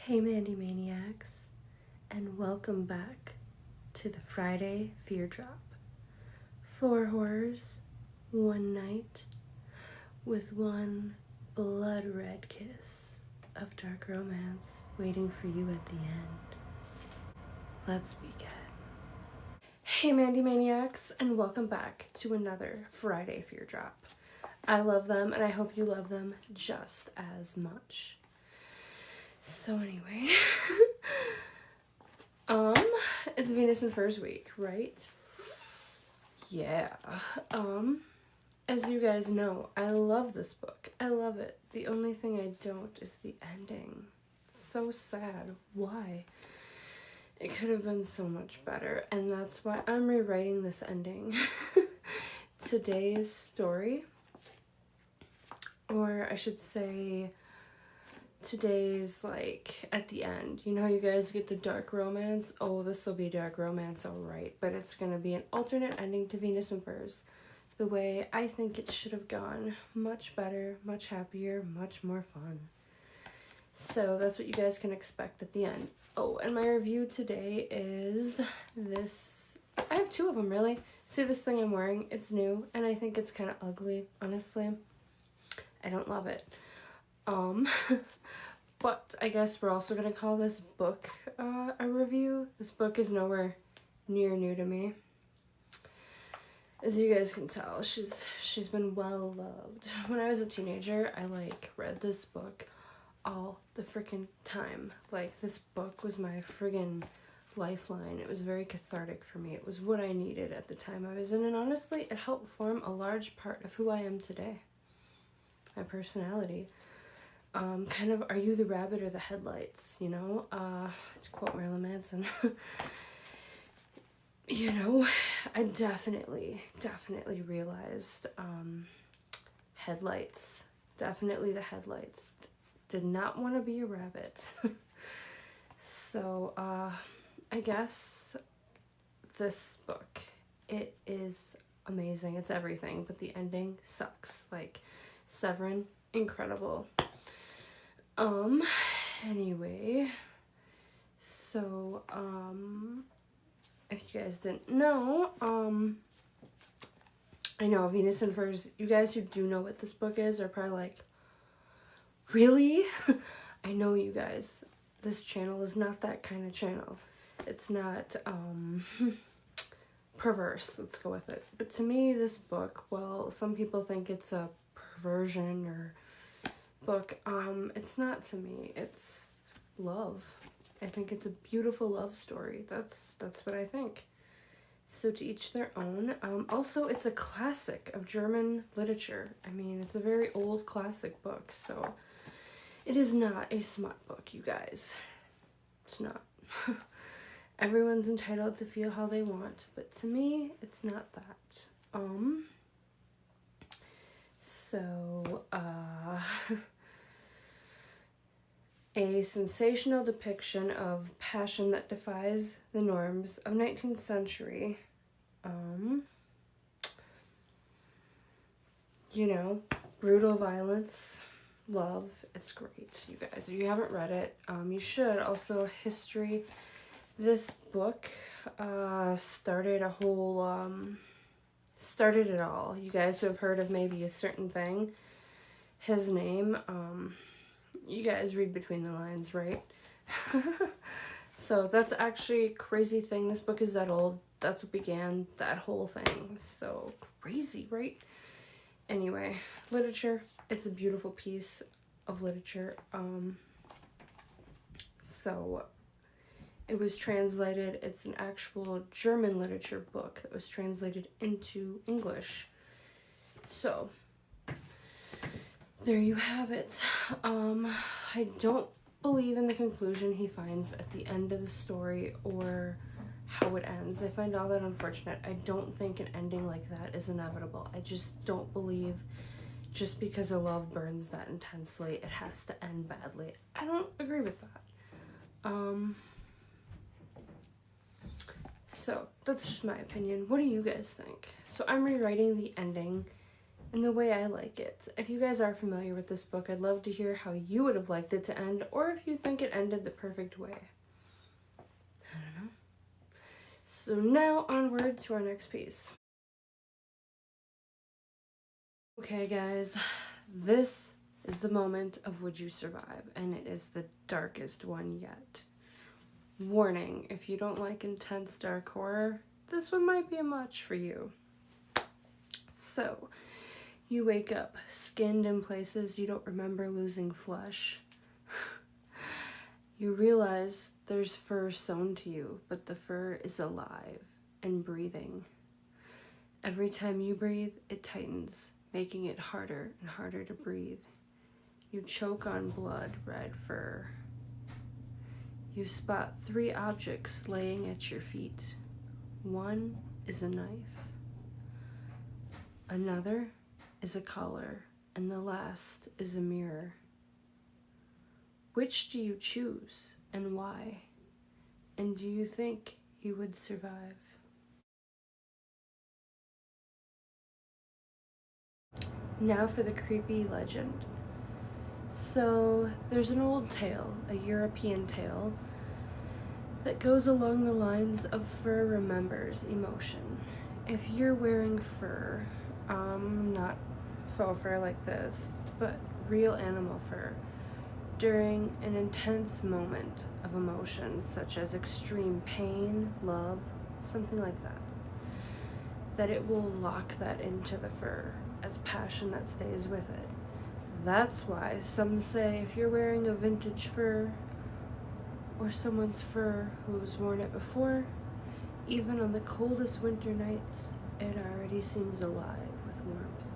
Hey Mandy Maniacs, and welcome back to the Friday Fear Drop. 4 horrors, 1 night, with one blood red kiss of dark romance waiting for you at the end. Let's begin. Hey Mandy Maniacs, and welcome back to another Friday Fear Drop. I love them, and I hope you love them just as much. So anyway, it's Venus and Furs week, right? Yeah. As you guys know, I love this book. I love it. The only thing I don't is the ending. It's so sad. Why? It could have been so much better, and that's why I'm rewriting this ending. Today's story, or I should say, today's, like, at the end. You know how you guys get the dark romance? Oh, this will be dark romance, alright. But it's gonna be an alternate ending to Venus and Furs. The way I think it should have gone. Much better, much happier, much more fun. So that's what you guys can expect at the end. Oh, and my review today is this. I have 2 of them, really. See this thing I'm wearing? It's new, and I think it's kind of ugly, honestly. I don't love it. But I guess we're also going to call this book a review. This book is nowhere near new to me. As you guys can tell, she's been well loved. When I was a teenager, I read this book all the freaking time. This book was my friggin' lifeline. It was very cathartic for me. It was what I needed at the time I was in, and honestly, it helped form a large part of who I am today. My personality. Kind of, are you the rabbit or the headlights, you know? To quote Marilyn Manson. You know, I definitely realized, headlights. Definitely the headlights. Did not want to be a rabbit. So, I guess this book, it is amazing. It's everything, but the ending sucks. Severin, incredible. Anyway, so, if you guys didn't know, I know Venus and Furs, you guys who do know what this book is are probably like, really? I know you guys, this channel is not that kind of channel. It's not, perverse, let's go with it. But to me, this book, well, some people think it's a perversion or book. It's not to me. It's love. I think it's a beautiful love story. That's what I think. So to each their own. Also, it's a classic of German literature. I mean, it's a very old classic book, so it is not a smut book, you guys. It's not. Everyone's entitled to feel how they want, but to me, it's not that. A sensational depiction of passion that defies the norms of 19th century. You know, brutal violence, love, it's great, you guys. If you haven't read it, you should. Also, history. This book started a whole, started it all. You guys who have heard of maybe a certain thing, his name, you guys read between the lines, right? So that's actually a crazy thing. This book is that old. That's what began that whole thing. So crazy, right? Anyway, literature. It's a beautiful piece of literature. So it was translated. It's an actual German literature book that was translated into English. So there you have it. I don't believe in the conclusion he finds at the end of the story or how it ends. I find all that unfortunate. I don't think an ending like that is inevitable. I just don't believe just because a love burns that intensely, it has to end badly. I don't agree with that. So that's just my opinion. What do you guys think? So I'm rewriting the ending in the way I like it. If you guys are familiar with this book, I'd love to hear how you would have liked it to end, or if you think it ended the perfect way. I don't know. So now onward to our next piece. Okay guys, this is the moment of Would You Survive, and it is the darkest one yet. Warning, if you don't like intense dark horror, this one might be a much for you. So, you wake up, skinned in places you don't remember losing flesh. You realize there's fur sewn to you, but the fur is alive and breathing. Every time you breathe, it tightens, making it harder and harder to breathe. You choke on blood-red fur. You spot 3 objects laying at your feet. One is a knife. Another is a collar, and the last is a mirror. Which do you choose, and why? And do you think you would survive? Now for the creepy legend. So, there's an old tale, a European tale, that goes along the lines of fur remembers emotion. If you're wearing fur, not faux fur like this, but real animal fur, during an intense moment of emotion, such as extreme pain, love, something like that it will lock that into the fur as passion that stays with it. That's why some say if you're wearing a vintage fur or someone's fur who's worn it before, even on the coldest winter nights, it already seems alive with warmth.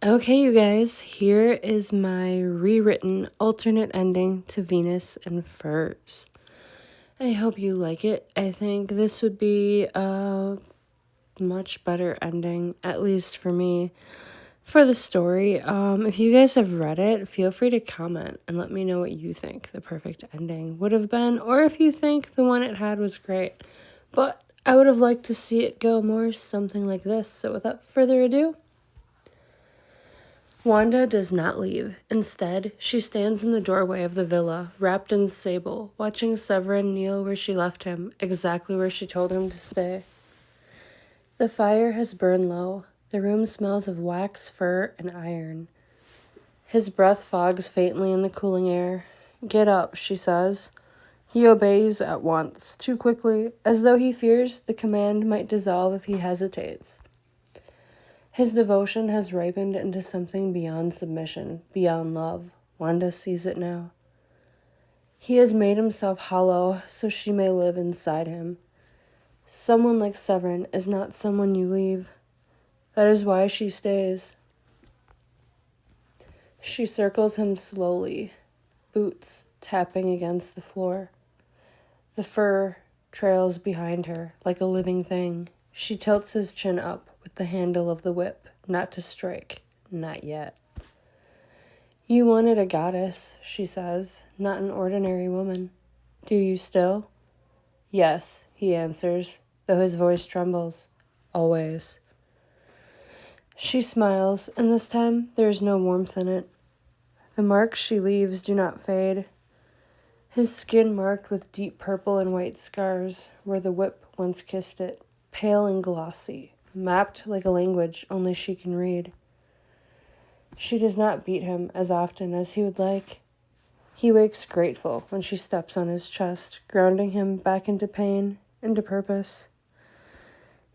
Okay, you guys, here is my rewritten alternate ending to Venus and Furs. I hope you like it. I think this would be a much better ending, at least for me, for the story. If you guys have read it, feel free to comment and let me know what you think the perfect ending would have been, or if you think the one it had was great. But I would have liked to see it go more something like this. So without further ado, Wanda does not leave. Instead, she stands in the doorway of the villa, wrapped in sable, watching Severin kneel where she left him, exactly where she told him to stay. The fire has burned low. The room smells of wax, fur, and iron. His breath fogs faintly in the cooling air. "Get up," she says. He obeys at once, too quickly, as though he fears the command might dissolve if he hesitates. His devotion has ripened into something beyond submission, beyond love. Wanda sees it now. He has made himself hollow so she may live inside him. Someone like Severin is not someone you leave. That is why she stays. She circles him slowly, boots tapping against the floor. The fur trails behind her like a living thing. She tilts his chin up with the handle of the whip, not to strike, not yet. "You wanted a goddess," she says, "not an ordinary woman. Do you still?" "Yes," he answers, though his voice trembles. "Always." She smiles, and this time there is no warmth in it. The marks she leaves do not fade. His skin marked with deep purple and white scars, where the whip once kissed it, pale and glossy, mapped like a language only she can read. She does not beat him as often as he would like. He wakes grateful when she steps on his chest, grounding him back into pain, into purpose.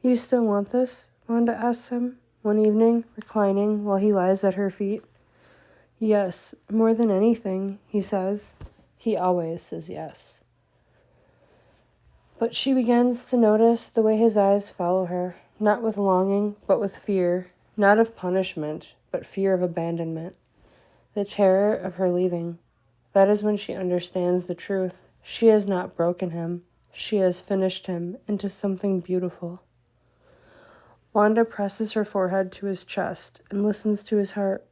"You still want this?" Wanda asks him, one evening, reclining while he lies at her feet. "Yes, more than anything," he says. He always says yes. But she begins to notice the way his eyes follow her, not with longing, but with fear, not of punishment, but fear of abandonment, the terror of her leaving. That is when she understands the truth. She has not broken him. She has finished him into something beautiful. Wanda presses her forehead to his chest and listens to his heart.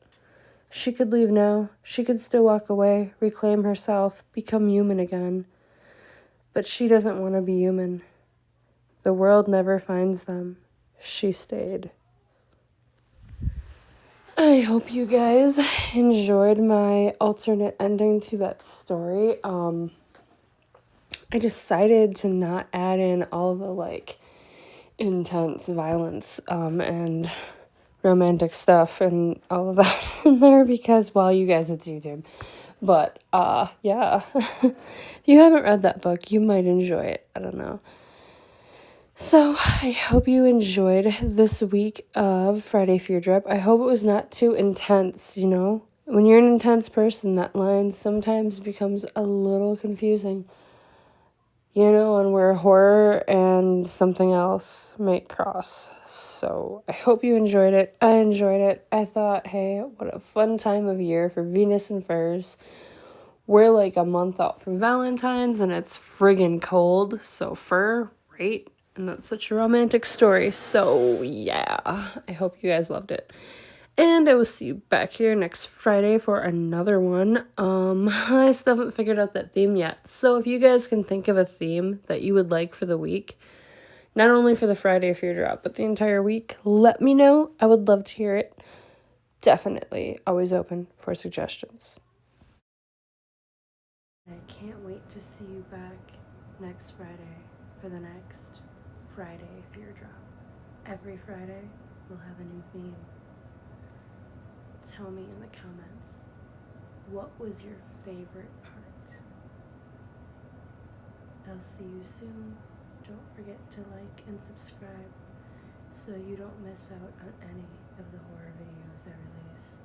She could leave now. She could still walk away, reclaim herself, become human again. But she doesn't want to be human. The world never finds them. She stayed. I hope you guys enjoyed my alternate ending to that story. I decided to not add in all the, like, intense violence, and romantic stuff and all of that in there because, well, you guys, it's YouTube. But, yeah. If you haven't read that book, you might enjoy it. I don't know. So, I hope you enjoyed this week of Friday Fear Drop. I hope it was not too intense, you know? When you're an intense person, that line sometimes becomes a little confusing. You know, and where horror and something else might cross. So, I hope you enjoyed it. I enjoyed it. I thought, hey, what a fun time of year for Venus and Furs. We're like a month out from Valentine's and it's friggin' cold. So, fur, right? And that's such a romantic story. So, yeah, I hope you guys loved it. And I will see you back here next Friday for another one. I still haven't figured out that theme yet. So if you guys can think of a theme that you would like for the week, not only for the Friday Fear Drop, but the entire week, let me know. I would love to hear it. Definitely always open for suggestions. I can't wait to see you back next Friday for the next Friday Fear Drop. Every Friday, we'll have a new theme. Tell me in the comments, what was your favorite part? I'll see you soon. Don't forget to like and subscribe so you don't miss out on any of the horror videos I release.